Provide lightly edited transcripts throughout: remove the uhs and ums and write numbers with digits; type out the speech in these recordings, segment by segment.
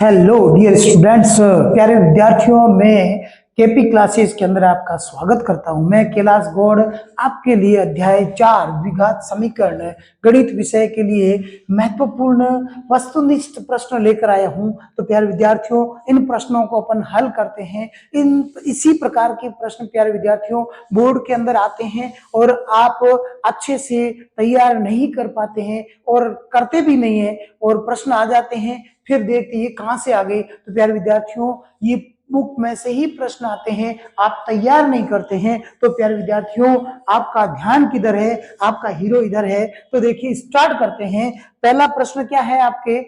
Hello dear students, प्यारे विद्यार्थियों, मैं केपी क्लासेस के अंदर आपका स्वागत करता हूं। मैं कैलाश गौड़ आपके लिए अध्याय 4 द्विघात समीकरण गणित विषय के लिए महत्वपूर्ण वस्तुनिष्ठ प्रश्न लेकर आया हूं। तो प्यारे विद्यार्थियों, इन प्रश्नों को अपन हल करते हैं। इसी प्रकार के प्रश्न प्यारे विद्यार्थियों बोर्ड के अंदर आते हैं और आप अच्छे से तैयार नहीं कर पाते हैं और करते भी नहीं है और प्रश्न आ जाते हैं, फिर देखते ये कहां से आ गए। तो प्यारे विद्यार्थियों, ये बुक में से ही प्रश्न आते हैं, आप तैयार नहीं करते हैं। तो प्यारे विद्यार्थियों, आपका ध्यान किधर है, आपका हीरो इधर है। तो देखिए स्टार्ट करते हैं। पहला प्रश्न क्या है आपके,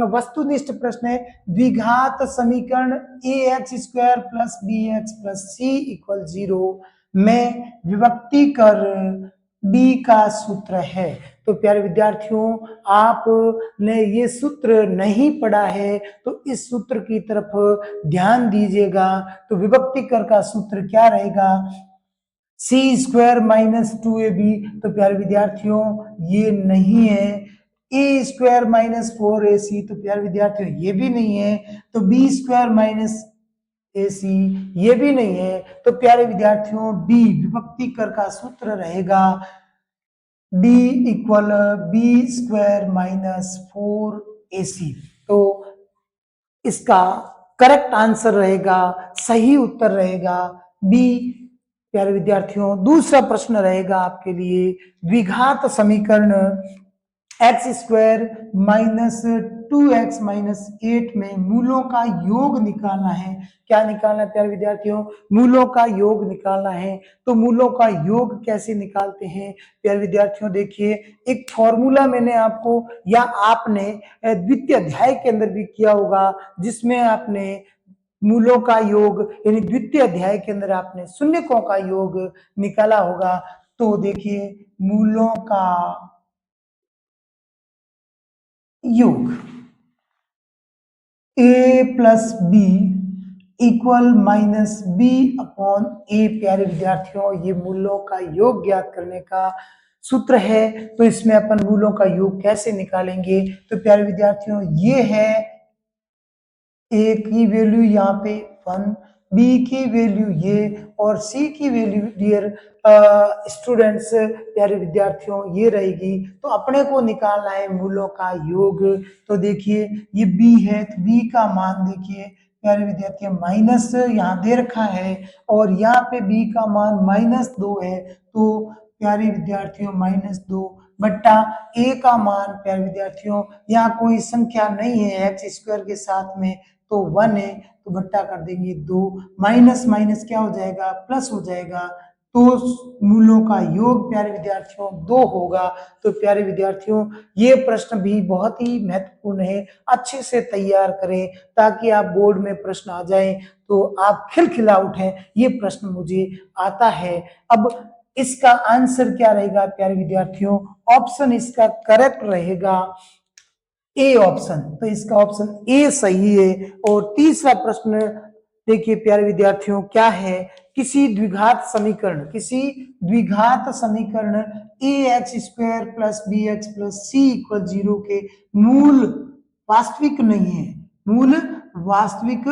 वस्तुनिष्ठ प्रश्न है। द्विघात समीकरण a x square plus b x plus c equal 0 में विभक्ति कर डी का सूत्र है। तो प्यारे विद्यार्थियों, आपने ये सूत्र नहीं पढ़ा है तो इस सूत्र की तरफ ध्यान दीजिएगा। तो विभक्ति कर का सूत्र क्या रहेगा, सी स्क्वायर माइनस 2ab। तो प्यारे विद्यार्थियों ये नहीं है। ए स्क्वायर माइनस 4ac। तो प्यारे विद्यार्थियों ये भी नहीं है। तो बी स्क्वायर माइनस AC ये भी नहीं है। तो प्यारे विद्यार्थियों डी विभक्ति कर का सूत्र रहेगा D equal B square minus 4AC। तो इसका करेक्ट आंसर रहेगा, सही उत्तर रहेगा बी। प्यारे विद्यार्थियों, दूसरा प्रश्न रहेगा आपके लिए। द्विघात समीकरण x square minus 2x minus 8 में मूलों का योग निकालना है। क्या निकालना है प्यारे विद्यार्थियों, मूलों का योग निकालना है। तो मूलों का योग कैसे निकालते हैं प्यारे विद्यार्थियों, देखिए एक फॉर्मूला मैंने आपको या आपने द्वितीय अध्याय के अंदर भी किया होगा, जिसमें आपने मूलों का योग यानी द्वितीय अध्याय के अंदर आपने शून्यकों का योग निकाला होगा। तो देखिए मूलों का योग a plus b equal minus b upon a. प्यारे विद्यार्थियों, ये मूलों का योग ज्ञात करने का सूत्र है। तो इसमें अपन मूलों का योग कैसे निकालेंगे, तो प्यारे विद्यार्थियों ये है ए की वैल्यू यहाँ पे 1, बी की वैल्यू ये और सी की वैल्यू डियर स्टूडेंट्स प्यारे विद्यार्थियों ये रहेगी। तो अपने को निकालना है मूलों का योग। तो देखिए ये बी है, तो बी का मान देखिए प्यारे विद्यार्थियों माइनस यहाँ दे रखा है और यहाँ पे बी का मान -2 है। तो प्यारे विद्यार्थियों -2 बट्टा ए का मान प्यारे विद्यार्थियों यहाँ कोई संख्या नहीं है एक्स स्क्वायर के साथ में, तो 1 है, तो बट्टा कर देंगे 2, माइनस माइनस क्या हो जाएगा, प्लस हो जाएगा। तो मूलों का योग प्यारे विद्यार्थियों 2 होगा। तो प्यारे विद्यार्थियों ये प्रश्न भी बहुत ही महत्वपूर्ण है, अच्छे से तैयार करें ताकि आप बोर्ड में प्रश्न आ जाए तो आप खिलखिला उठें, ये प्रश्न मुझे आता है। अब इसका आंसर क्या रहेगा प्यारे विद्यार्थियों, ऑप्शन इसका करेक्ट रहेगा ए ऑप्शन। तो इसका ऑप्शन ए सही है। और तीसरा प्रश्न देखिए प्यारे विद्यार्थियों क्या है, किसी द्विघात समीकरण a x square plus b x plus c equal 0 के मूल वास्तविक नहीं है, मूल वास्तविक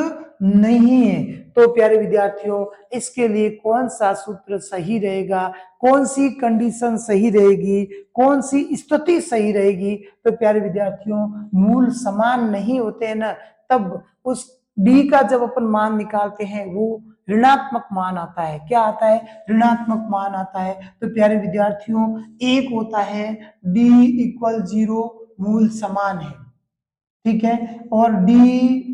नहीं है। तो प्यारे विद्यार्थियों इसके लिए कौन सा सूत्र सही रहेगा, कौन सी कंडीशन सही रहेगी, कौन सी स्थिति सही रहेगी। तो प्यारे विद्यार्थियों मूल समान नहीं होते हैं ना, तब उस डी का जब अपन मान निकालते हैं वो ऋणात्मक मान आता है। क्या आता है, ऋणात्मक मान आता है। तो प्यारे विद्यार्थियों एक होता है डी इक्वल 0 मूल समान है, ठीक है, और डी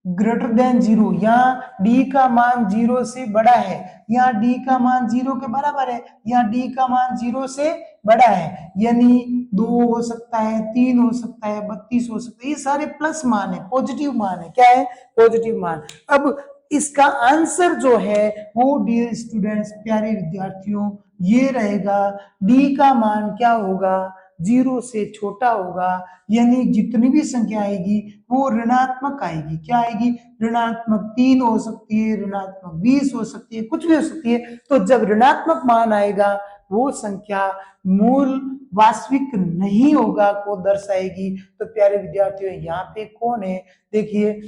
ग्रेटर देन 0, यहाँ डी का मान 0 से बड़ा है, यहाँ डी का मान 0 के बराबर है, यहाँ डी का मान 0 से बड़ा है, यानी 2 हो सकता है, 3 हो सकता है, 32 हो सकता है, ये सारे प्लस मान है, पॉजिटिव मान है। क्या है, पॉजिटिव मान। अब इसका आंसर जो है वो डियर स्टूडेंट्स प्यारे विद्यार्थियों ये रहेगा, डी का मान क्या होगा, 0 से छोटा होगा, यानी जितनी भी संख्या आएगी वो ऋणात्मक आएगी। क्या आएगी, ऋणात्मक 3 हो सकती है, ऋणात्मक 20 हो सकती है, कुछ भी हो सकती है। तो जब ऋणात्मक मान आएगा वो संख्या मूल वास्तविक नहीं होगा को दर्शाएगी। तो प्यारे विद्यार्थियों यहाँ पे कौन है, देखिए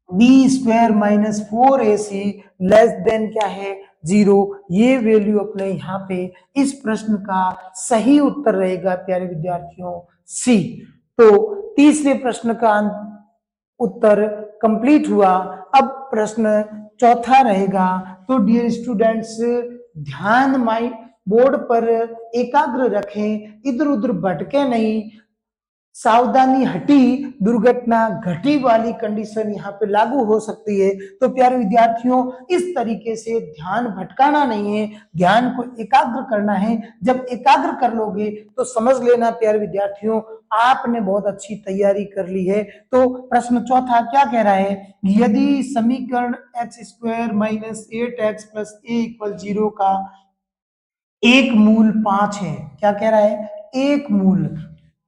b² - 4ac लेस देन क्या है 0, ये वैल्यू अपने यहाँ पे इस प्रश्न का सही उत्तर रहेगा प्यारे विद्यार्थियों सी। तो तीसरे प्रश्न का उत्तर कंप्लीट हुआ। अब प्रश्न चौथा रहेगा। तो डियर स्टूडेंट्स, ध्यान माई बोर्ड पर एकाग्र रखें, इधर उधर भटके नहीं, सावधानी हटी दुर्घटना घटी वाली कंडीशन यहाँ पे लागू हो सकती है। तो प्यारे विद्यार्थियों, इस तरीके से ध्यान भटकाना नहीं है, ध्यान को एकाग्र करना है। जब एकाग्र कर लोगे तो समझ लेना प्यारे विद्यार्थियों आपने बहुत अच्छी तैयारी कर ली है। तो प्रश्न चौथा क्या कह रहा है, यदि समीकरण x² - 8x + a = 0 का एक मूल 5 है, क्या कह रहा है, एक मूल,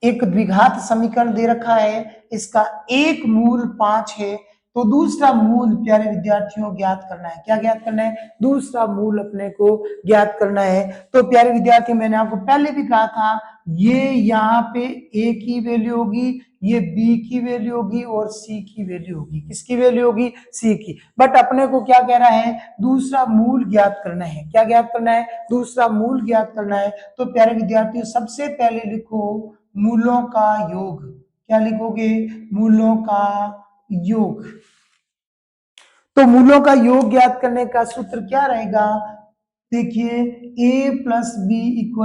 एक द्विघात समीकरण दे रखा है, इसका एक मूल 5 है। तो दूसरा मूल प्यारे विद्यार्थियों ज्ञात करना है। क्या ज्ञात करना है, दूसरा मूल अपने को ज्ञात करना है। तो प्यारे विद्यार्थी मैंने आपको पहले भी कहा था, ये यहाँ पे a की वैल्यू होगी, ये b की वैल्यू होगी और c की वैल्यू होगी। किसकी वैल्यू होगी, c की। बट अपने को क्या कह रहा है, दूसरा मूल ज्ञात करना है। क्या ज्ञात करना है, दूसरा मूल ज्ञात करना है। तो प्यारे विद्यार्थियों सबसे पहले लिखो मूलों का योग। क्या लिखोगे, मूलों का योग। तो मूलों का योग ज्ञात करने का सूत्र क्या रहेगा, देखिए a + b =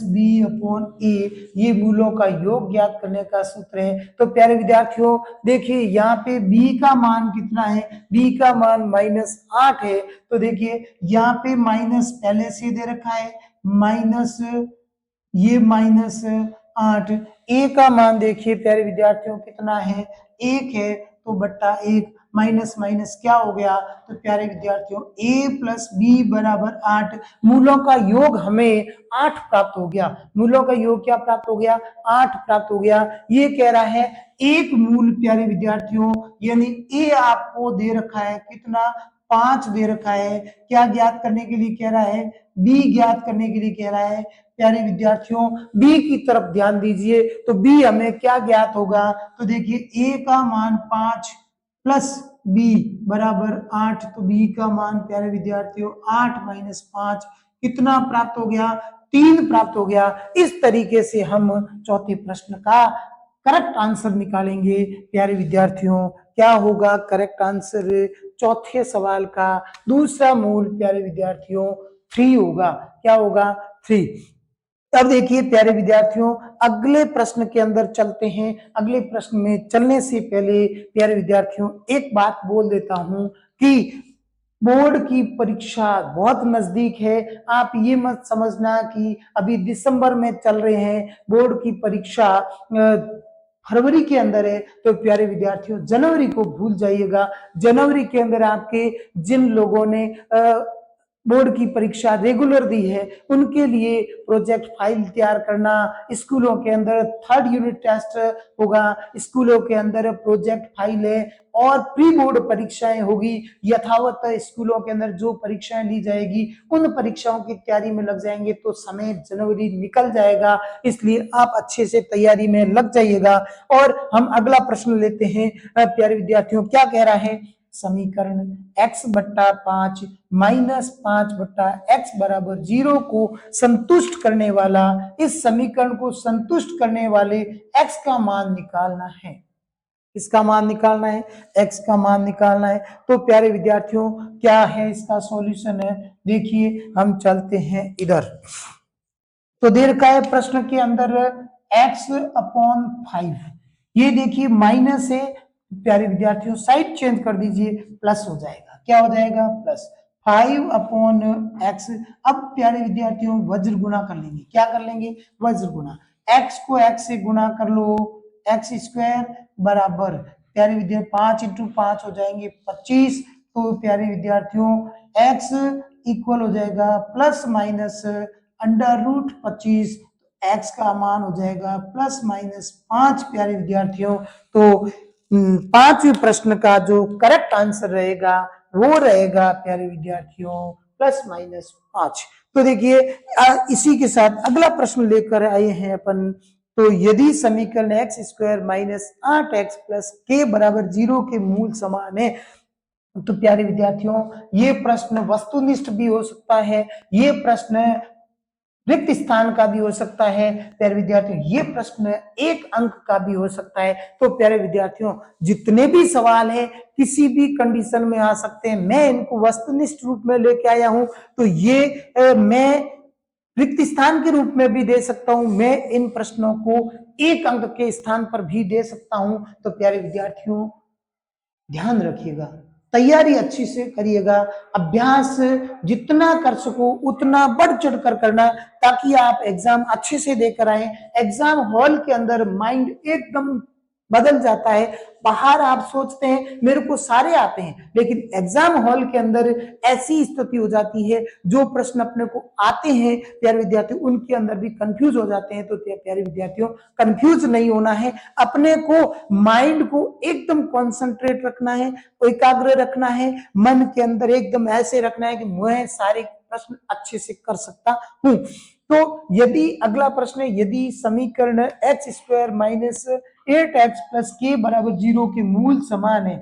-b/a, ये मूलों का योग ज्ञात करने का सूत्र है। तो प्यारे विद्यार्थियों देखिए यहाँ पे b का मान कितना है, b का मान -8 है। तो देखिए यहाँ पे माइनस पहले से दे रखा है, माइनस ये -8, a का मान देखिए प्यारे विद्यार्थियों कितना है, 1 है। तो बट्टा 1, माइनस माइनस क्या हो गया, तो प्यारे विद्यार्थियों a + b = 8, मूलों का योग हमें 8 प्राप्त हो गया। मूलों का योग क्या प्राप्त हो गया, 8 प्राप्त हो गया। ये कह रहा है एक मूल प्यारे विद्यार्थियों, यानी a आपको दे रखा है कितना, 5 दे रखा है। क्या ज्ञात करने के लिए कह रहा है, b ज्ञात करने के लिए कह रहा है। प्यारे विद्यार्थियों b की तरफ ध्यान दीजिए। तो b हमें क्या ज्ञात होगा, तो देखिए a का मान 5 प्लस b = 8। तो b का मान प्यारे विद्यार्थियों 8 - 5 कितना प्राप्त हो गया, 3 प्राप्त हो गया। इस तरीके से हम चौथे प्रश्न का करेक्ट आंसर निकालेंगे। प्यारे विद्यार्थियों क्या होगा करेक्ट आंसर चौथे सवाल का, दूसरा मूल प्यारे विद्यार्थियों 3 होगा। क्या होगा, 3। अब देखिए प्यारे विद्यार्थियों अगले प्रश्न के अंदर चलते हैं। अगले प्रश्न में चलने से पहले प्यारे विद्यार्थियों एक बात बोल देता हूं कि बोर्ड की परीक्षा बहुत नजदीक है। आप ये मत समझना कि अभी दिसंबर में चल रहे हैं, बोर्ड की परीक्षा फरवरी के अंदर है। तो प्यारे विद्यार्थियों जनवरी को भूल जाइएगा। जनवरी के अंदर आपके जिन लोगों ने बोर्ड की परीक्षा रेगुलर दी है उनके लिए प्रोजेक्ट फाइल तैयार करना, स्कूलों के अंदर 3rd यूनिट टेस्ट होगा, स्कूलों के अंदर प्रोजेक्ट फाइल है और प्री बोर्ड परीक्षाएं होगी। यथावत स्कूलों के अंदर जो परीक्षाएं ली जाएगी उन परीक्षाओं की तैयारी में लग जाएंगे तो समय जनवरी निकल जाएगा। इसलिए आप अच्छे से तैयारी में लग जाइएगा। और हम अगला प्रश्न लेते हैं। प्यारे विद्यार्थियों क्या कह रहा है, समीकरण x/5 - 5/x = 0 को संतुष्ट करने वाला, इस समीकरण को संतुष्ट करने वाले x का मान निकालना है। इसका मान निकालना है, x का मान निकालना है। तो प्यारे विद्यार्थियों क्या है इसका सॉल्यूशन है, देखिए हम चलते हैं इधर। तो दे रखा है प्रश्न के अंदर x/5, ये देखिए माइनस है। प्यारे विद्यार्थियों साइड चेंज कर दीजिए, प्लस हो जाएगा। क्या हो जाएगा, प्लस 5/x। अब प्यारे विद्यार्थियों वज्र गुणा कर लेंगे। क्या कर लेंगे, वज्र गुणा। x को x से गुणा कर लो, x² बराबर प्यारे विद्यार्थी 5 × 5 हो जाएंगे 25। तो प्यारे विद्यार्थियों x इक्वल हो जाएगा ±√25, x का मान हो जाएगा ±5। प्यारे विद्यार्थियों तो पांचवें प्रश्न का जो करेक्ट आंसर रहेगा वो रहेगा प्यारे विद्यार्थियों ±5। तो देखिए इसी के साथ अगला प्रश्न लेकर आए हैं अपन। तो यदि समीकरण x square minus 8x plus के बराबर 0 के मूल समान है, तो प्यारे विद्यार्थियों ये प्रश्न वस्तुनिष्ठ भी हो सकता है, ये प्रश्न रिक्त स्थान का भी हो सकता है। प्यारे विद्यार्थियों ये प्रश्न एक अंक का भी हो सकता है। तो प्यारे विद्यार्थियों जितने भी सवाल है किसी भी कंडीशन में आ सकते हैं, मैं इनको वस्तुनिष्ठ रूप में लेके आया हूं। तो ये मैं रिक्त स्थान के रूप में भी दे सकता हूं, मैं इन प्रश्नों को एक अंक के स्थान पर भी दे सकता हूं। तो प्यारे विद्यार्थियों ध्यान रखिएगा, तैयारी अच्छी से करिएगा, अभ्यास जितना कर सको उतना बढ़ चढ़ कर करना, ताकि आप एग्जाम अच्छे से देकर आए। एग्जाम हॉल के अंदर माइंड एकदम बदल जाता है। बाहर आप सोचते हैं मेरे को सारे आते हैं, लेकिन एग्जाम हॉल के अंदर ऐसी स्थिति हो जाती है, जो प्रश्न अपने को आते हैं प्यारे विद्यार्थियों उनके अंदर भी कंफ्यूज हो जाते हैं। तो प्यारे विद्यार्थियों कंफ्यूज नहीं होना है, अपने को माइंड को एकदम कॉन्सेंट्रेट रखना है, एकाग्र रखना है, मन के अंदर एकदम ऐसे रखना है कि मैं सारे प्रश्न अच्छे से कर सकता हूं। तो यदि अगला प्रश्न है, यदि समीकरण x square minus 8x plus के बराबर 0 के मूल समान है,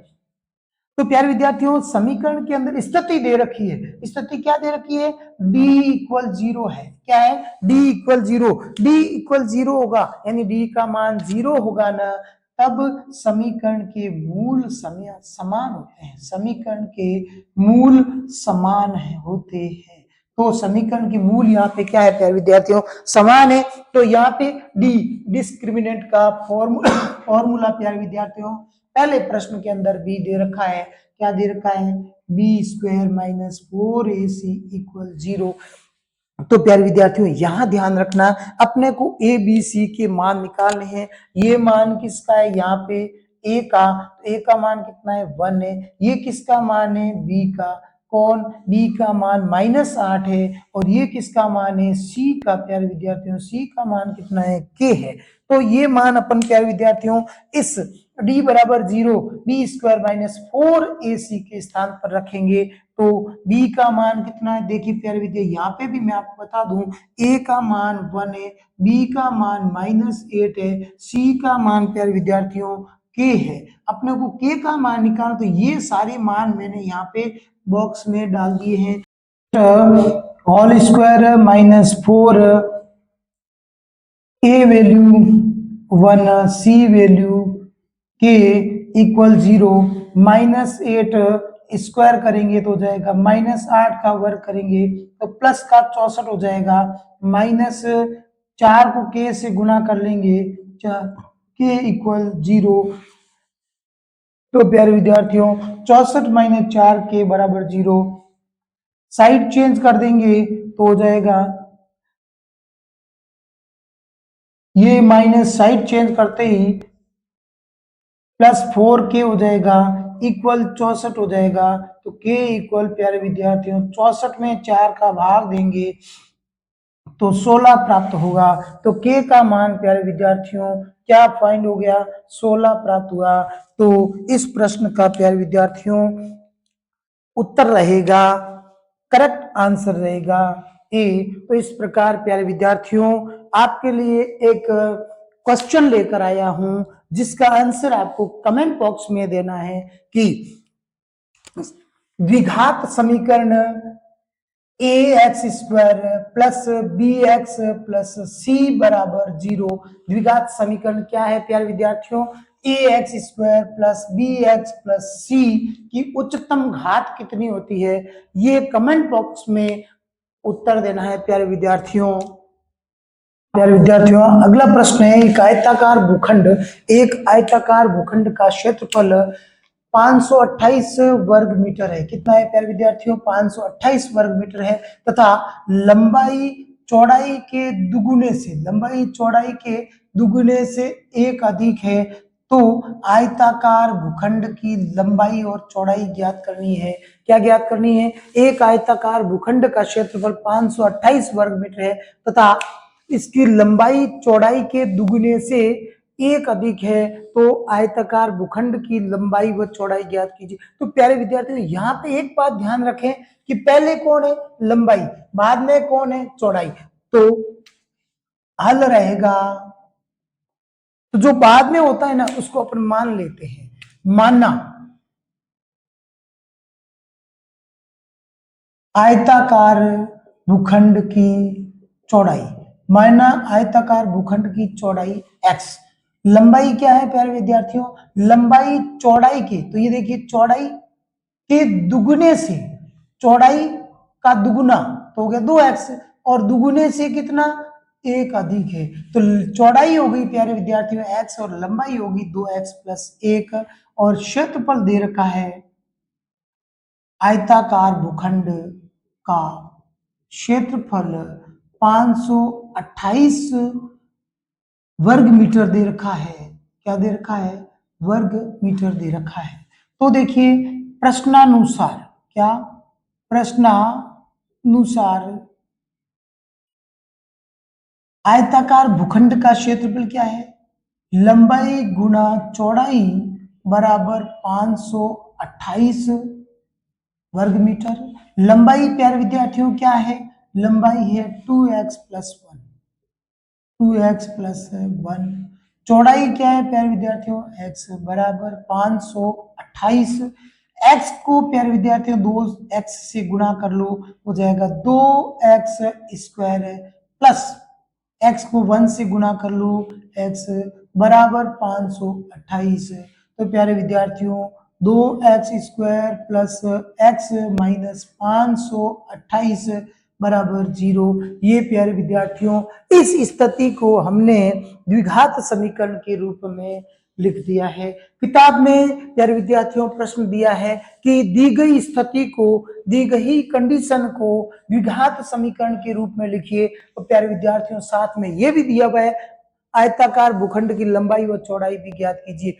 तो प्यारे विद्यार्थियों समीकरण के अंदर स्थिति दे रखी है। स्थिति क्या दे रखी है? d इक्वल 0 है। क्या है? d equal 0। d इक्वल 0 होगा यानी d का मान 0 होगा ना, तब समीकरण के मूल समान होते हैं। समीकरण के मूल समान होते हैं। तो समीकरण की मूल यहाँ पे क्या है प्यारे विद्यार्थियों? समान है। तो यहाँ पे डी डिस्क्रिमिनेंट का फॉर्मूला प्यारे विद्यार्थियों पहले प्रश्न के अंदर भी दे रखा है। क्या दे रखा है? B square minus 4ac equal 0। तो प्यारे विद्यार्थियों यहां ध्यान रखना, अपने को ए बी सी के मान निकालने हैं। ये मान किसका है? यहाँ पे ए का, तो ए का मान कितना है? 1 है। ये किसका मान है? बी का। कौन? बी का मान -8 है। और ये किसका मान है? सी का। प्यारे विद्यार्थियों सी का मान कितना है? के है। तो ये मान अपन प्यारे विद्यार्थियों इस d बराबर 0 बी स्क्वायर माइनस 4ac के स्थान पर रखेंगे। तो b का मान कितना है? देखिए प्यारे विद्यार्थी यहाँ पे भी मैं आपको बता दूं, a का मान 1 है, b का मान -8 है, c का मान प्यारे विद्यार्थियों k है। अपने को k का मान निकालना, तो ये सारे मान मैंने यहाँ पे बॉक्स में डाल दिए हैं। Whole square minus 4 a value 1 c value k equal 0 -8 square करेंगे तो हो जाएगा -8 का वर्ग करेंगे तो प्लस का 64 हो जाएगा, -4 को k से गुना कर लेंगे k इक्वल 0। तो प्यारे विद्यार्थियों 64 - 4 के बराबर 0। साइड चेंज कर देंगे तो हो जाएगा, ये माइनस साइड चेंज करते ही +4k हो जाएगा इक्वल 64 हो जाएगा। तो k इक्वल प्यारे विद्यार्थियों 64 में 4 का भाग देंगे तो 16 प्राप्त होगा। तो k का मान प्यारे विद्यार्थियों क्या फाइंड हो गया? 16 प्राप्त हुआ। तो इस प्रश्न का प्यारे विद्यार्थियों उत्तर रहेगा, करेक्ट आंसर रहेगा ए। तो इस प्रकार प्यारे विद्यार्थियों आपके लिए एक क्वेश्चन लेकर आया हूं, जिसका आंसर आपको कमेंट बॉक्स में देना है कि द्विघात समीकरण a x square plus b x plus c बराबर 0, द्विघात समीकरण क्या है प्यारे विद्यार्थियों? A x square plus b x plus c की उच्चतम घात कितनी होती है? ये कमेंट बॉक्स में उत्तर देना है प्यारे विद्यार्थियों। प्यारे विद्यार्थियों अगला प्रश्न है, एक आयताकार भूखंड का क्षेत्रफल 528 वर्ग मीटर है। कितना है प्यारे विद्यार्थियों? 528 वर्ग मीटर है तथा लंबाई चौड़ाई के दुगुने से एक अधिक है। तो आयताकार भूखंड की लंबाई और चौड़ाई ज्ञात करनी है। क्या ज्ञात करनी है? एक आयताकार भूखंड का क्षेत्रफल 528 वर्ग मीटर है तथा इसकी लंबाई चौड़ाई के दुगुने से एक अधिक है तो आयताकार भूखंड की लंबाई व चौड़ाई ज्ञात कीजिए। तो प्यारे विद्यार्थियों, यहाँ पे एक बात ध्यान रखें कि पहले कौन है लंबाई, बाद में कौन है चौड़ाई। तो हल रहेगा, तो जो बाद में होता है ना उसको अपन मान लेते हैं। माना आयताकार भूखंड की चौड़ाई, माना आयताकार भूखंड की चौड़ाई x, लंबाई क्या है प्यारे विद्यार्थियों, लंबाई चौड़ाई की, तो ये देखिए चौड़ाई के दुगुने से, चौड़ाई का दुगुना तो हो गया 2x, और दुगुने से कितना एक अधिक है, तो चौड़ाई हो गई प्यारे विद्यार्थियों x और लंबाई होगी 2x प्लस 1, और क्षेत्रफल दे रखा है आयताकार भूखंड का क्षेत्रफल 528 वर्ग मीटर दे रखा है। क्या दे रखा है, वर्ग मीटर दे रखा है। तो देखिए प्रश्नानुसार, क्या प्रश्नानुसार आयताकार भूखंड का क्षेत्रफल क्या है, लंबाई गुना चौड़ाई बराबर 528 वर्ग मीटर। लंबाई प्यारे विद्यार्थियों क्या है, लंबाई है 2x प्लस 1, 2x प्लस 1। चौड़ाई क्या है प्यारे विद्यार्थियों, x बराबर 528। x को प्यारे विद्यार्थियों 2x से गुणा कर लो, हो जाएगा 2x स्क्वायर प्लस x को 1 से गुणा कर लो, x बराबर 528। तो प्यारे विद्यार्थियों 2x square plus x minus 528 बराबर 0। ये प्यारे विद्यार्थियों इस स्थिति को हमने द्विघात समीकरण के रूप में लिख दिया है। किताब में प्यारे विद्यार्थियों प्रश्न दिया है कि दी गई स्थिति को, दी गई कंडीशन को द्विघात समीकरण के रूप में लिखिए। तो प्यारे विद्यार्थियों साथ में यह भी दिया हुआ है आयताकार भूखंड की लंबाई व चौड़ाई भी ज्ञात कीजिए।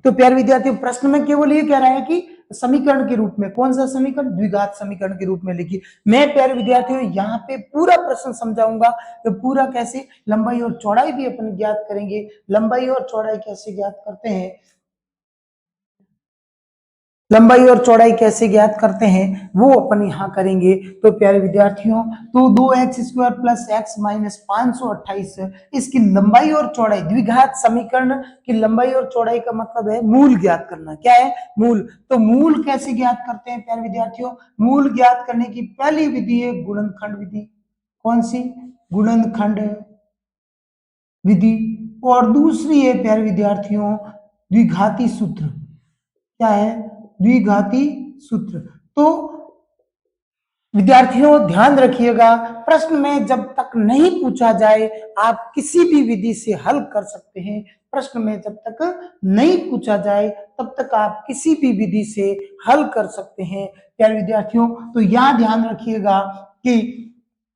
तो प्यारे विद्यार्थियों प्रश्न में केवल ये कह रहा है कि समीकरण के रूप में, कौन सा समीकरण, द्विघात समीकरण के रूप में लिखिए। मैं प्यारे विद्यार्थियों यहाँ पे पूरा प्रश्न समझाऊंगा, तो पूरा कैसे, लंबाई और चौड़ाई भी अपन ज्ञात करेंगे। लंबाई और चौड़ाई कैसे ज्ञात करते हैं, लंबाई और चौड़ाई कैसे ज्ञात करते हैं वो अपन यहाँ करेंगे। तो प्यारे विद्यार्थियों तो 2x square plus x minus 528, इसकी लंबाई और चौड़ाई, द्विघात समीकरण की लंबाई और चौड़ाई का मतलब है मूल ज्ञात करना। क्या है, मूल। तो मूल कैसे ज्ञात करते हैं प्यारे विद्यार्थियों, मूल ज्ञात करने की पहली विधि है गुणनखंड विधि। कौन सी, गुणनखंड विधि। और दूसरी है प्यारे विद्यार्थियों द्विघाती सूत्र। क्या है, द्विघाती सूत्र। तो विद्यार्थियों ध्यान रखिएगा, प्रश्न में जब तक नहीं पूछा जाए आप किसी भी विधि से हल कर सकते हैं। प्रश्न में जब तक नहीं पूछा जाए तब तक आप किसी भी विधि से हल कर सकते हैं प्यारे विद्यार्थियों। तो यहां ध्यान रखिएगा कि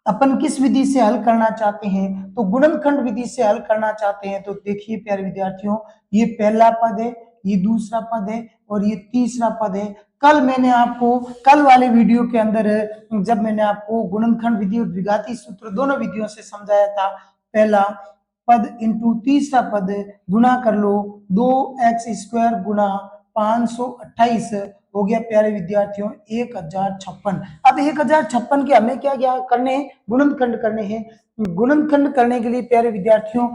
अपन किस विधि से हल करना चाहते हैं, तो गुणनखंड विधि से हल करना चाहते हैं। तो देखिए प्यारे विद्यार्थियों ये पहला पद है, ये दूसरा पद है और ये तीसरा पद है। कल मैंने आपको, कल वाले वीडियो के अंदर जब मैंने आपको गुणनखंड विधि और द्विघाती सूत्र दोनों विधियों से समझाया था, पहला पद इंटू तीसरा पद गुणा कर लो, 2x स्क्वायर गुणा 528 हो गया प्यारे विद्यार्थियों 1056। अब 1056 के हमें क्या क्या करने हैं, गुणनखंड करने हैं। गुणनखंड करने के लिए प्यारे विद्यार्थियों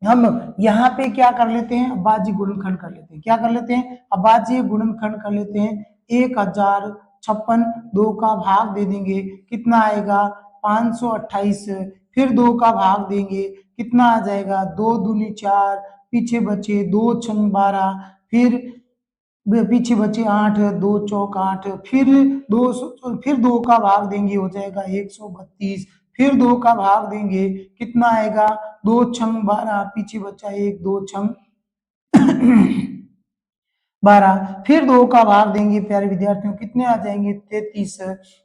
हम यहाँ पे क्या कर लेते हैं, अभाज्य गुणनखंड कर लेते हैं। क्या कर लेते हैं, अभाज्य गुणनखंड कर लेते हैं। 1056 2 का भाग दे देंगे, कितना आएगा 528, फिर 2 का भाग देंगे, कितना आ जाएगा 2 दूनी 4, पीछे बचे 2 छंग 12, फिर पीछे बचे 8, 2 चौक 8, फिर 2 का भाग देंगे हो जाएगा 132, फिर 2 का भाग देंगे कितना आएगा 2 छंग 12, पीछे बचा 1, 2 छंग 12, फिर 2 का भाग देंगे प्यारे विद्यार्थियों कितने आ जाएंगे 33।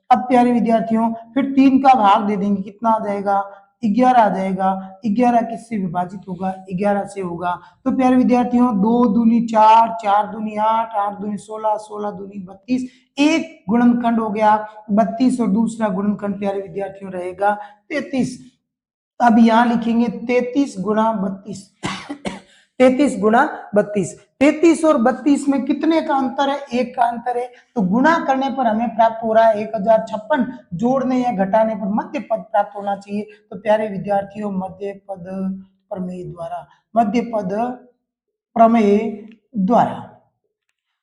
अब प्यारे विद्यार्थियों फिर 3 का भाग दे देंगे, कितना आ जाएगा 11 आ जाएगा। 11 किससे विभाजित होगा, 11 से होगा। तो प्यारे विद्यार्थियों 2 दूनी 4, 4 दूनी 8, 8 दूनी 16, 16 दूनी 32, एक गुणनखंड हो गया 32 और दूसरा गुणनखंड प्यारे विद्यार्थियों रहेगा 33। अब यहाँ लिखेंगे 33 गुणा 32 33 गुणा 32, 33 और 32 में कितने का अंतर है? 1 का अंतर है। तो गुणा करने पर हमें प्राप्त हो रहा है 1056, जोड़ने या घटाने पर मध्य पद प्राप्त होना चाहिए। तो प्यारे विद्यार्थियों, मध्य पद प्रमेय द्वारा, मध्य पद प्रमेय द्वारा,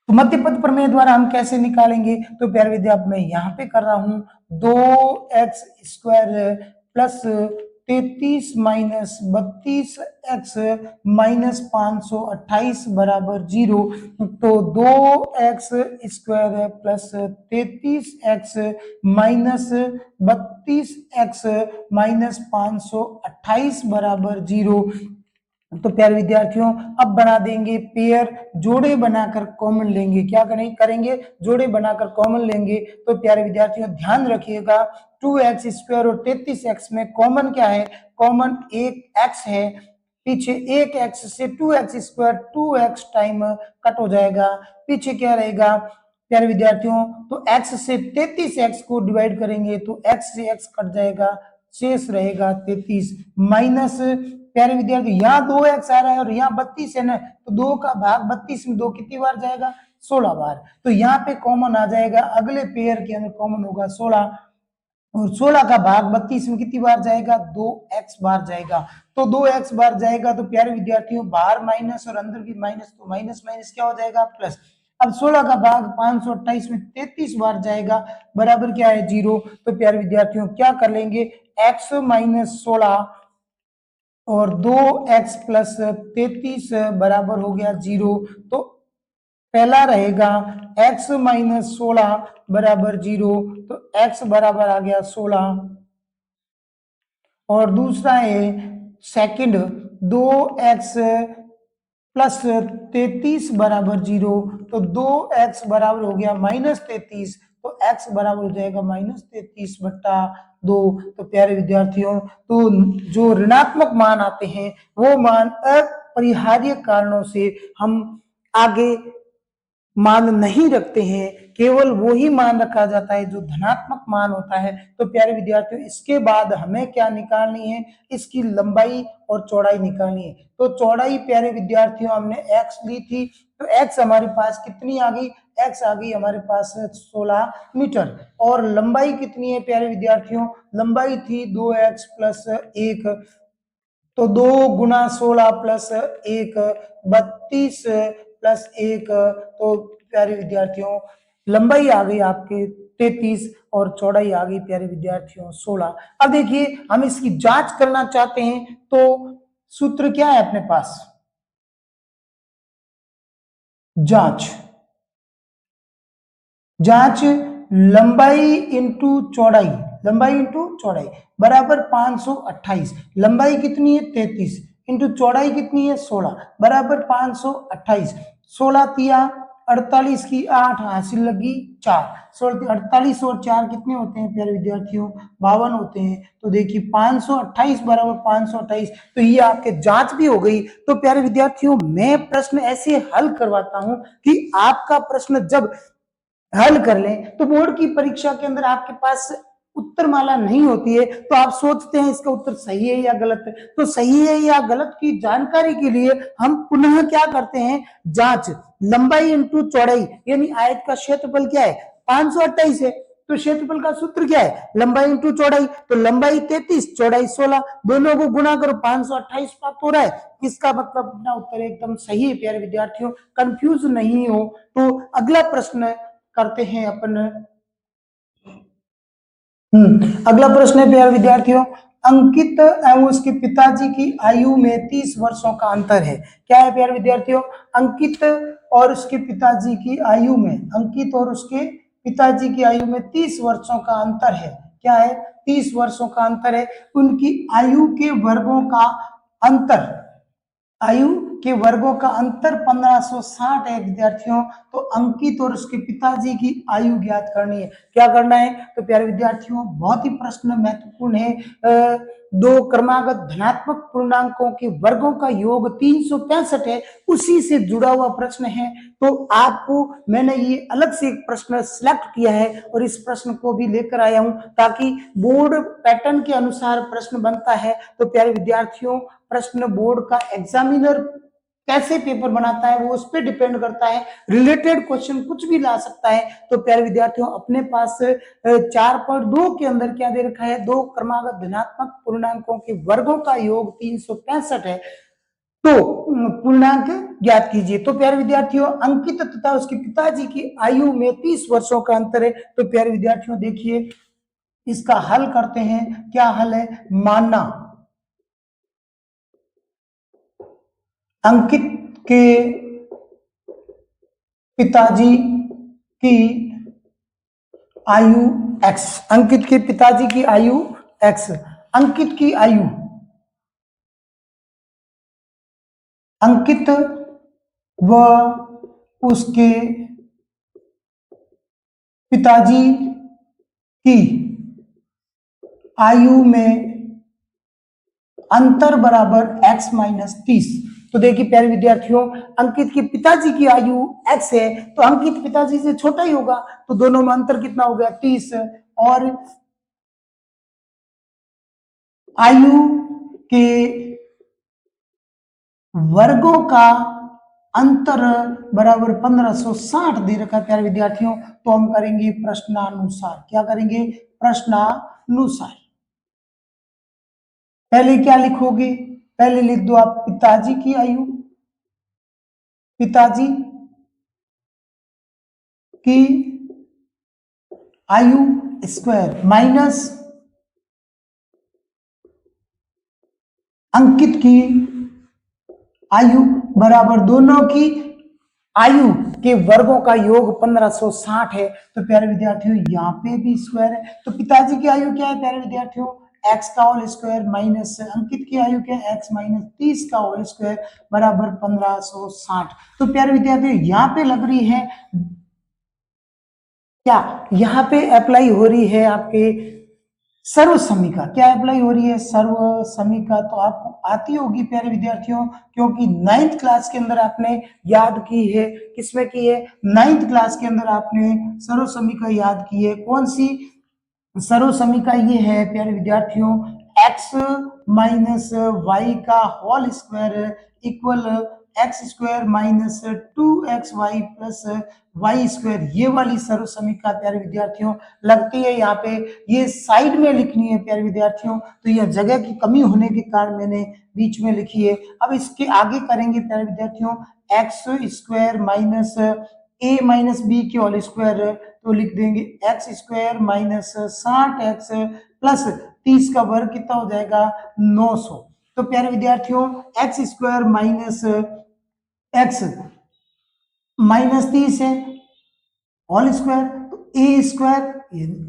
तो मध्य पद प्रमेय द्वारा हम कैसे निकालेंगे? तो प्यारे विद्यार्थी, मैं यहाँ पे कर रहा हूं 2x² plus 33 minus 32x minus 528 बराबर 0। तो 2x² plus 33x minus 32x minus 528 बराबर 0। तो प्यारे विद्यार्थियों, अब बना देंगे पेयर, जोड़े बनाकर कॉमन लेंगे। क्या करेंगे? जोड़े बनाकर कॉमन लेंगे। तो प्यारे विद्यार्थियों, ध्यान रखिएगा, 2x² और 33x में कॉमन क्या है? कॉमन एक x है। पीछे एक x से 2x² 2x टाइम कट हो जाएगा। पीछे क्या रहेगा प्यारे विद्यार्थियों? तो x से 33x को डिवाइड करेंगे तो x से x कट जाएगा, शेष रहेगा 33 माइनस, प्यारे विद्यार्थी यहाँ 2x आ रहा है और यहाँ 32 है ना, तो 2 का भाग 32 में 2 कितनी बार जाएगा? 16 बार। तो यहाँ पे कॉमन आ जाएगा, अगले पेयर के अंदर कॉमन होगा 16, और 16 का भाग 32 में कितनी बार जाएगा? 2x बार जाएगा। तो 2x बार जाएगा तो प्यारे विद्यार्थियों, बाहर माइनस और अंदर भी माइनस, तो माइनस माइनस क्या हो जाएगा? प्लस। अब 16 का भाग 528 में 33 बार जाएगा, बराबर क्या है? 0। तो प्यारे विद्यार्थियों, क्या कर लेंगे? x माइनस 16 और 2x प्लस 33 बराबर हो गया 0। तो पहला रहेगा x माइनस 16 बराबर 0, तो x बराबर आ गया 16। और दूसरा है सेकंड, 2x प्लस 33 बराबर 0, तो 2x बराबर हो गया माइनस 33, तो x बराबर हो जाएगा माइनस 33 बट्टा 2। तो प्यारे विद्यार्थियों, तो जो ऋणात्मक मान आते हैं वो मान अपरिहार्य कारणों से हम आगे मान नहीं रखते हैं, केवल वो ही मान रखा जाता है जो धनात्मक मान होता है। तो प्यारे विद्यार्थियों, इसके बाद हमें क्या निकालनी है? इसकी लंबाई और चौड़ाई निकालनी है। तो चौड़ाई प्यारे विद्यार्थियों हमने x ली थी, तो x हमारे पास कितनी आ गई? x आ गई हमारे पास 16 मीटर। और लंबाई कितनी है प्यारे विद्यार्थियों? लंबाई थी 2x प्लस 1, तो 2 गुना 16 प्लस 1 32 प्लस 1, तो प्यारे विद्यार्थियों लंबाई आ गई आपके 33 और चौड़ाई आ गई प्यारे विद्यार्थियों 16। अब देखिए, हम इसकी जांच करना चाहते हैं, तो सूत्र क्या है अपने पास? जांच, जांच लंबाई इंटू चौड़ाई, लंबाई इंटू चौड़ाई बराबर 528। लंबाई कितनी है? 33 इंटू चौड़ाई कितनी है? 16 बराबर 528। 16 तिया 48 की 8 हासिल लगी 4, 48 और 4 कितने होते हैं प्यारे विद्यार्थियों? 52 होते हैं। तो देखिए 528 बराबर 528, तो ये आपके जांच भी हो गई। तो प्यारे विद्यार्थियों, मैं प्रश्न ऐसे हल करवाता हूं कि आपका प्रश्न जब हल कर लें तो बोर्ड की परीक्षा के अंदर आपके पास उत्तर माला नहीं होती है, तो आप सोचते हैं इसका उत्तर सही है या गलत है। तो सही है या गलत की जानकारी के लिए हम पुनः क्या करते हैं? जांच, लंबाई इंटू चौड़ाई, यानी आयत का क्षेत्रफल क्या है? 528 है, तो क्षेत्रफल का सूत्र क्या है? लंबाई इंटू चौड़ाई। तो लंबाई 33, चौड़ाई 16, दोनों को गुणा करो, 528 प्राप्त हो रहा है। इसका मतलब अपना उत्तर एकदम सही है प्यारे विद्यार्थियों, कंफ्यूज नहीं हो। तो अगला प्रश्न करते हैं अपन। अगला प्रश्न है प्यारे विद्यार्थियों, अंकित एवं उसके पिताजी की आयु में 30 वर्षों का अंतर है। क्या है प्यारे विद्यार्थियों? अंकित और उसके पिताजी की आयु में, अंकित और उसके पिताजी की आयु में 30 वर्षों का अंतर है। क्या है? 30 वर्षों का अंतर है। उनकी आयु के वर्गों का अंतर, आयु के वर्गों का अंतर 1560 है विद्यार्थियों। तो अंकित और उसके पिताजी की आयु ज्ञात करनी है। क्या करना है? तो प्यारे विद्यार्थियों, बहुत ही प्रश्न महत्वपूर्ण है। दो क्रमागत धनात्मक पूर्णांकों के वर्गों का योग 365 है, उसी से जुड़ा हुआ प्रश्न है। तो आपको मैंने ये अलग से एक प्रश्न सिलेक्ट किया है और इस प्रश्न को भी लेकर आया हूं, ताकि बोर्ड पैटर्न के अनुसार प्रश्न बनता है। तो प्यारे विद्यार्थियों, प्रश्न बोर्ड का एग्जामिनर कैसे पेपर बनाता है वो उस पर डिपेंड करता है। रिलेटेड क्वेश्चन कुछ भी ला सकता है। तो प्यारे विद्यार्थियों, अपने पास 4.2 के अंदर क्या दे रखा है, दो क्रमागत धनात्मक पूर्णांकों के वर्गों का योग 365 है। तो पूर्णांक ज्ञात कीजिए। तो प्यारे विद्यार्थियों, अंकित तथा उसके पिताजी की आयु में 30 वर्षों का अंतर है। तो प्यारे विद्यार्थियों देखिए, इसका हल करते हैं। क्या हल है? मानना अंकित के पिताजी की आयु x, अंकित के पिताजी की आयु x, अंकित की आयु, अंकित व उसके पिताजी की आयु में अंतर बराबर x माइनस 30। तो देखिए प्यारे विद्यार्थियों, अंकित के पिताजी की आयु x है, तो अंकित पिताजी से छोटा ही होगा, तो दोनों में अंतर कितना हो गया? 30। और आयु के वर्गों का अंतर बराबर 1560 दे रखा है प्यारे विद्यार्थियों। तो हम करेंगे प्रश्नानुसार। क्या करेंगे? प्रश्नानुसार। पहले क्या लिखोगे? पहले लिख दो आप पिताजी की आयु, पिताजी की आयु स्क्वायर माइनस अंकित की आयु बराबर दोनों की आयु के वर्गों का योग 1560 है। तो प्यारे विद्यार्थियों, यहाँ पे भी स्क्वायर है। तो पिताजी की आयु क्या है प्यारे विद्यार्थियों? x का होल स्क्वायर माइनस अंकित की आयु क्या है? x माइनस 30 का होल स्क्वायर बराबर 1560। तो प्यारे विद्यार्थियों, यहाँ पे लग रही है क्या? यहाँ पे अप्लाई हो रही है आपके सर्व समीका। क्या अप्लाई हो रही है? सर्व समीका। तो आपको आती होगी प्यारे विद्यार्थियों, क्योंकि 9th क्लास के अंदर आपने याद की है। किसमें की है? 9th क्लास के अंदर आपने सर्व समीका याद की है। कौन सी सर्व समीका? ये है प्यारे विद्यार्थियों, x माइनस वाई का whole square equal x square minus 2xy plus y square. ये वाली सर्व समीका प्यारे विद्यार्थियों लगती है यहाँ पे। ये साइड में लिखनी है प्यारे विद्यार्थियों, तो यह जगह की कमी होने के कारण मैंने बीच में लिखी है। अब इसके आगे करेंगे प्यारे विद्यार्थियों, एक्स स्क्वायर माइनस ए माइनस बी के होल स्क्वायर। तो लिख देंगे x square minus 60x plus 30 का वर्ग कितना हो जाएगा? 900। तो प्यारे विद्यार्थियों, x square minus x minus 30 है होल स्क्वायर, तो ए स्क्वायर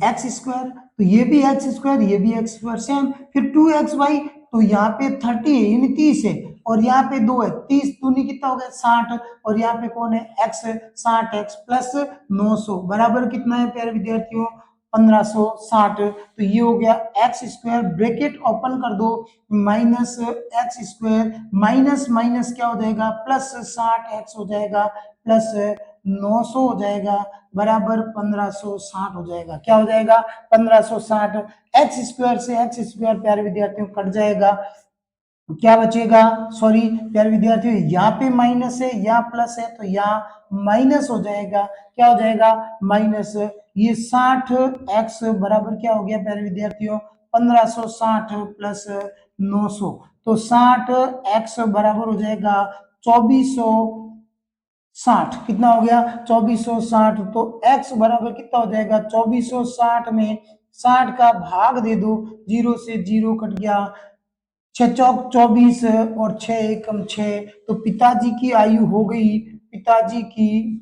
एक्स स्क्वायर, तो ये भी एक्स स्क्वायर, ये भी एक्स स्क्वायर सेम। फिर 2xy, तो यहाँ पे 30 है यानी 30 है, और यहाँ पे 2 है, 30 दूनी कितना हो गया? 60। और यहाँ पे कौन है? x, 60x प्लस 900 बराबर कितना है प्यारे विद्यार्थियों? 1560। तो ये हो गया एक्स स्क्वायर, ब्रैकेट ओपन कर दो, minus x square minus minus क्या हो जाएगा? प्लस 60x हो जाएगा प्लस 900 हो जाएगा बराबर 1560 हो जाएगा। क्या हो जाएगा? 1560। एक्स स्क्वायर से एक्स स्क्वायर प्यारे विद्यार्थियों कट जाएगा, क्या बचेगा? सॉरी प्यारे विद्यार्थियों, यहाँ पे माइनस है, यहाँ प्लस है, तो यहाँ माइनस हो जाएगा। क्या हो जाएगा? माइनस। ये 60x बराबर क्या हो गया प्यारे विद्यार्थियों? 1560 प्लस 900। तो 60x बराबर हो जाएगा 2460। कितना हो गया? 2460। तो x बराबर कितना हो जाएगा? 2460 में 60 का भाग दे दो, 0 से 0 कट गया, 6 चौक 24 और 6 एकम 6। तो पिताजी की आयु हो गई, पिताजी की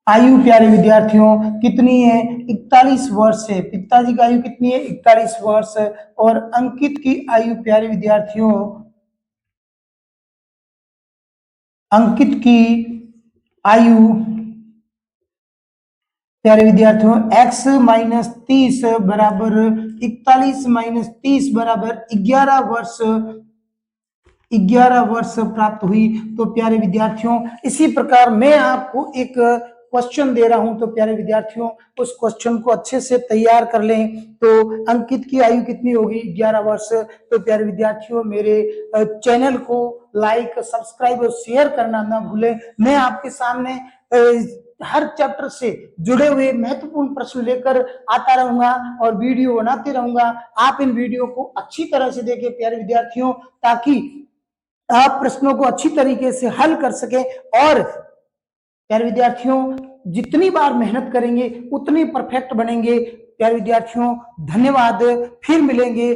आयु प्यारे विद्यार्थियों कितनी है? 41 वर्ष है। पिताजी की आयु कितनी है? 41 वर्ष। और अंकित की आयु प्यारे विद्यार्थियों, अंकित की आयु प्यारे विद्यार्थियों x माइनस 30 बराबर 41 माइनस 30 बराबर 11 वर्ष, 11 वर्ष प्राप्त हुई। तो प्यारे विद्यार्थियों, इसी प्रकार मैं आपको एक क्वेश्चन दे रहा हूं, तो प्यारे विद्यार्थियों उस क्वेश्चन को अच्छे से तैयार कर लें। तो अंकित की आयु कितनी होगी? 11 वर्ष। तो प्यारे विद्यार्थियों मेरे चैनल को लाइक, सब्सक्राइब और शेयर करना ना भूलें। मैं आपके सामने हर चैप्टर से जुड़े हुए महत्वपूर्ण प्रश्न लेकर आता रहूंगा और वीडियो बनाते रहूंगा। आप इन वीडियो को अच्छी तरह से देखें प्यारे विद्यार्थियों, ताकि आप प्रश्नों को अच्छी तरीके से हल कर सकें। और प्यारे विद्यार्थियों जितनी बार मेहनत करेंगे उतने परफेक्ट बनेंगे। प्यारे विद्यार्थियों धन्यवाद, फिर मिलेंगे।